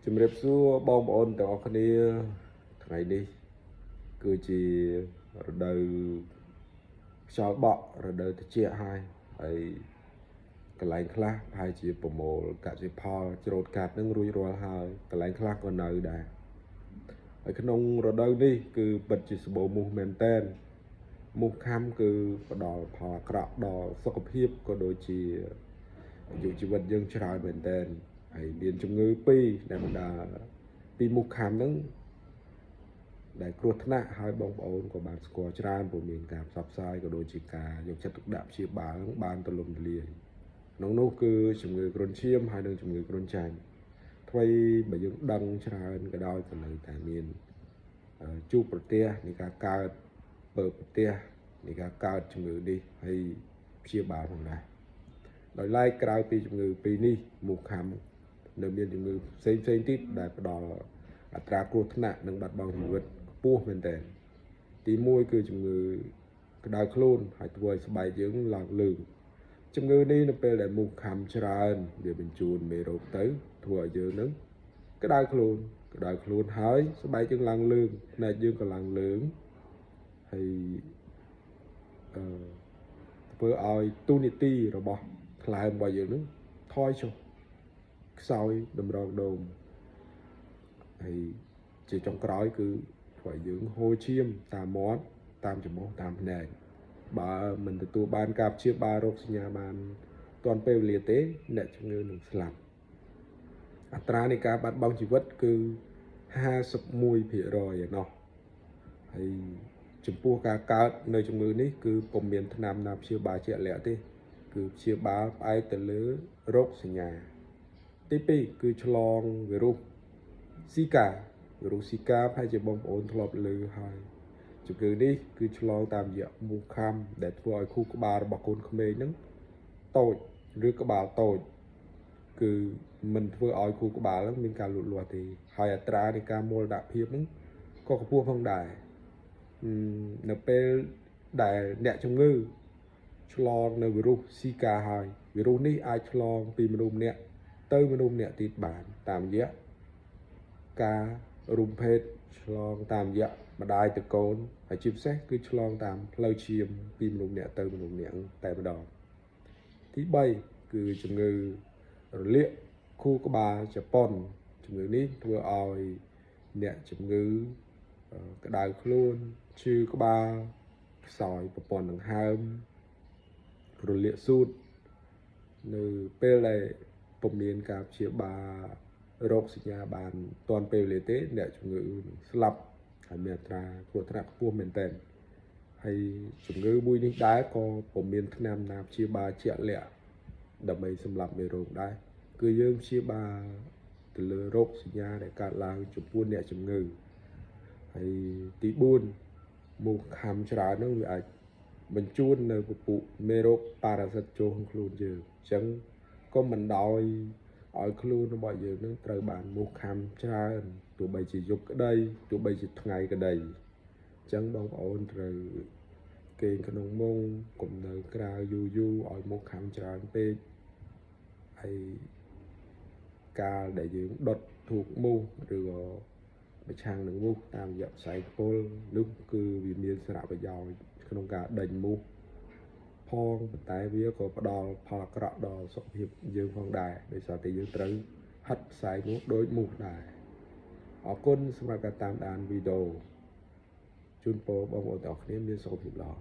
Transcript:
ជំរាបសួរបងប្អូនទាំងអស់គ្នាថ្ងៃនេះគឺជារដូវខ្យល់បក់រដូវត្រជាក់ហើយកន្លែងខ្លះប្រហែលជាប្រមូលកសិផលច្រូតកាត់នឹងរួចរាល់ហើយកន្លែងខ្លះក៏នៅដែរហើយក្នុងរដូវនេះគឺពិតជាសម្បូរមូសមែនតែនមូសខាំគឺផ្ដល់ផលអាក្រក់ដល់សុខភាពក៏ដូចជាអាយុជីវិតយើងច្រើនមែនតែនហើយមានជំងឺពីរដែលបណ្ដាលពីមូសខាំហ្នឹងដែលគ្រោះថ្នាក់ហើយបងប្អូនក៏បានស្គាល់ច្រើនព្រោះមានការផ្សព្វផ្សាយក៏ដូចជាការយកចិត្តទុកដាក់ព្យាបាលបានទូលំទូលាយក្នុងនោះគឺជំងឺគ្រុនឈាមហើយនិងជំងឺគ្រុនចាញ់ថ្មីបើយើងដឹងច្រើនក៏ដោយក៏នៅតែមានជួបប្រទះនៃការកើតបើប្រទះនៃការកើតជំងឺនេះហើយព្យាបាលផងដែរដោយឡែកក្រៅពីជំងឺពីរនេះមូសខាំនៅមានជំងឺផ្សេងទៀតដែលផ្ដល់អត្រាគ្រោះថ្នាក់និងបាត់បង់ជីវិតខ្ពស់មែនទែនទី1គឺជំងឺក្តៅខ្លួនហើយធ្វើឲ្យស្បែកយើងឡើងលើងជំងឺនេះនៅពេលដែលមូសខាំច្រើនវាបញ្ជូនមេរោគទៅធ្វើឲ្យយើងនឹងក្តៅខ្លួនហើយស្បែកយើងឡើងលើងភ្នែកយើងក៏ឡើងលើងហើយធ្វើឲ្យទូនីតិរបស់ថ្លើមរបស់យើងនឹងថយចុះខ្សោយតម្រងដូមហើយជាចុងក្រោយគឺធ្វើឲ្យយើងហូរឈាមតាមមាត់តាមច្រមុះតាមភ្នែកបើមិនទទួលបានការព្យាបាលរោគសញ្ញាបានទាន់ពេលវេលាទេអ្នកជំងឺនឹងស្លាប់អត្រានៃការបាត់បង់ជីវិតគឺ51%ឯណោះហើយចំពោះការកើតនៅជំងឺនេះគឺពុំមានថ្នាំណាព្យាបាលជាក់លាក់ទេគឺព្យាបាលផ្អែកទៅលើរោគសញ្ញាទី2គឺឆ្លងវីរុសស៊ីកាប្រហែលជាបងប្អូនធ្លាប់ឮហើយជំងឺនេះគឺឆ្លងតាមរយៈមូសខាំដែលធ្វើឲ្យខួរក្បាលរបស់កូនក្មេងហ្នឹងតូចឬក្បាលតូចគឺមិនធ្វើឲ្យខួរក្បាលហ្នឹងមានការលូតលាស់ទេហើយអត្រានៃការមរណភាពហ្នឹងក៏ខ្ពស់ផងដែរនៅពេលដែលអ្នកជំងឺឆ្លងនៅវីរុសស៊ីកាហើយវីរុសនេះអាចឆ្លងពីមនុស្សម្នាក់ទៅមនុស្សម្នាក់ទៀតបានតាមរយៈការរួមភេទឆ្លងតាមរយៈម្ដាយទៅកូនហើយជាពិសេសគឺឆ្លងតាមផ្លូវឈាមពីមនុស្សម្នាក់ទៅមនុស្សម្នាក់តែម្ដងទី3គឺជំងឺរលាកខួរក្បាលជប៉ុនជំងឺនេះធ្វើឲ្យអ្នកជំងឺក្តៅខ្លួនឈឺក្បាលខ្សោយប្រព័ន្ធដង្ហើមរលាកសួតនៅពេលដែលពុំមានការព្យាបាលរោគសញ្ញាបានទាន់ពេលវេលាទេអ្នកជំងឺស្លាប់ហើយមានអត្រាគ្រោះថ្នាក់ខ្ពស់មែនទែនហើយជំងឺមួយនេះដែរក៏ពុំមានថ្នាំណាព្យាបាលជាក់លាក់ដើម្បីសម្លាប់មេរោគដែរគឺយើងព្យាបាលទៅលើរោគសញ្ញាដែលកើតឡើងចំពោះអ្នកជំងឺហើយទី4មូសខាំច្រើននោះវាអាចបញ្ជូននៅពពួកមេរោគប៉ារ៉ាស៊ីតចូលក្នុងខ្លួនយើងអញ្ចឹងក៏មិនដោយឲ្យខ្លួនរបស់យើងនឹងត្រូវបានមូសខាំច្រើនទោះបីជាយប់ក្តីទោះបីជាថ្ងៃក្តីអញ្ចឹងបងប្អូនត្រូវគេងក្នុងមុងកុំនៅក្រៅយូរឲ្យមូសខាំច្រើនពេកហើយកាលដែលយើងដុតធូបមូសឬក៏ប្រឆាំងនឹងមូសតាមរយៈផ្សែងពុលនោះគឺវាមានសារៈប្រយោជន៍ក្នុងការដេញមូសផងប៉ុន្តែវាក៏ផ្ដល់ផលអាក្រក់ដល់សុខភាពយើងផងដែរដោយសារតែយើងត្រូវហិតផ្សែងនោះដូចមូសដែរអរគុណសម្រាប់ការតាមដានវីដេអូជូនពរបងប្អូនទាំងអស់គ្នាមានសុខភាពល្អ